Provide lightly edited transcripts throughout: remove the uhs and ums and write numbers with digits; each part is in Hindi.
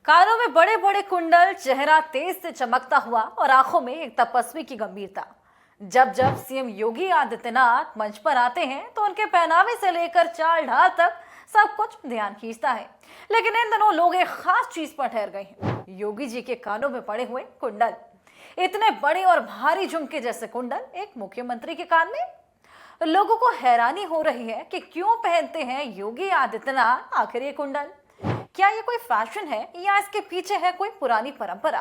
कानों में बड़े बड़े कुंडल, चेहरा तेज से चमकता हुआ और आंखों में एक तपस्वी की गंभीरता। जब जब सीएम योगी आदित्यनाथ मंच पर आते हैं तो उनके पहनावे से लेकर चाल ढाल तक सब कुछ ध्यान खींचता है। लेकिन इन दिनों लोग एक खास चीज पर ठहर गए हैं, योगी जी के कानों में पड़े हुए कुंडल। इतने बड़े और भारी झुमके जैसे कुंडल एक मुख्यमंत्री के कान में। लोगों को हैरानी हो रही है कि क्यों पहनते हैं योगी आदित्यनाथ आखिर ये कुंडल। क्या ये कोई फैशन है या इसके पीछे है कोई पुरानी परंपरा?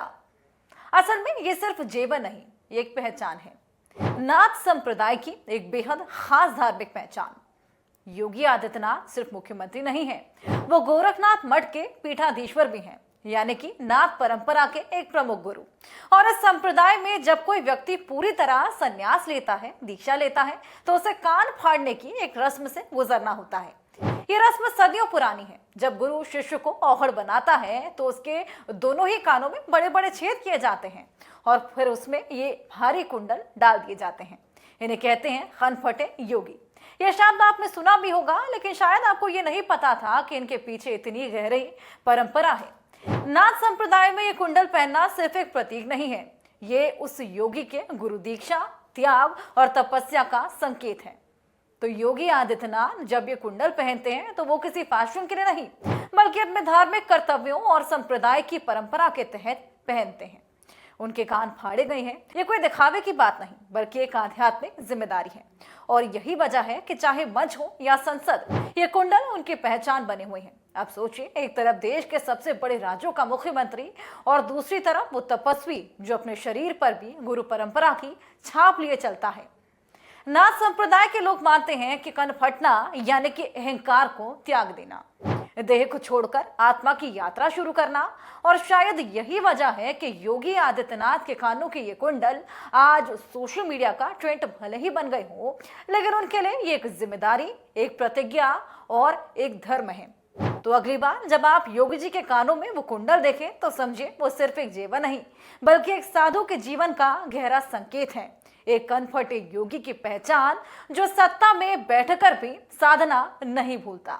असल में ये सिर्फ जेवर नहीं, ये एक पहचान है, नाथ संप्रदाय की एक बेहद खास धार्मिक पहचान। योगी आदित्यनाथ सिर्फ मुख्यमंत्री नहीं है, वो गोरखनाथ मठ के पीठाधीश्वर भी हैं, यानी कि नाथ परंपरा के एक प्रमुख गुरु। और इस संप्रदाय में जब कोई व्यक्ति पूरी तरह संन्यास लेता है, दीक्षा लेता है, तो उसे कान फाड़ने की एक रस्म से गुजरना होता है। ये रस्म सदियों पुरानी है। जब गुरु शिष्य को औहड़ बनाता है तो उसके दोनों ही कानों में बड़े बड़े छेद किए जाते हैं और फिर उसमें ये भारी कुंडल डाल दिए जाते हैं। इन्हें कहते हैं खनफटे योगी। यह शब्द आपने सुना भी होगा, लेकिन शायद आपको ये नहीं पता था कि इनके पीछे इतनी गहरी परंपरा है। नाथ संप्रदाय में ये कुंडल पहनना सिर्फ एक प्रतीक नहीं है, ये उस योगी के गुरु दीक्षा, त्याग और तपस्या का संकेत है। तो योगी आदित्यनाथ जब ये कुंडल पहनते हैं तो वो किसी फैशन के लिए नहीं, बल्कि अपने धार्मिक कर्तव्यों और संप्रदाय की परंपरा के तहत पहनते हैं। उनके कान फाड़े गए हैं, ये कोई दिखावे की बात नहीं, बल्कि एक आध्यात्मिक जिम्मेदारी है। और यही वजह है कि चाहे मंच हो या संसद, ये कुंडल उनकी पहचान बने हुए हैं। अब सोचिए, एक तरफ देश के सबसे बड़े राज्यों का मुख्यमंत्री और दूसरी तरफ वो तपस्वी जो अपने शरीर पर भी गुरु परंपरा की छाप लिए चलता है। नाथ संप्रदाय के लोग मानते हैं कि कन फटना यानी कि अहंकार को त्याग देना, देह को छोड़कर आत्मा की यात्रा शुरू करना। और शायद यही वजह है कि योगी आदित्यनाथ के कानों के ये कुंडल आज सोशल मीडिया का ट्रेंड भले ही बन गए हो, लेकिन उनके लिए ये एक जिम्मेदारी, एक प्रतिज्ञा और एक धर्म है। तो अगली बार जब आप योगी जी के कानों में वो कुंडल देखें तो समझिए वो सिर्फ एक जेवर नहीं, बल्कि एक साधु के जीवन का गहरा संकेत है, एक कनफटे योगी की पहचान जो सत्ता में बैठकर भी साधना नहीं भूलता।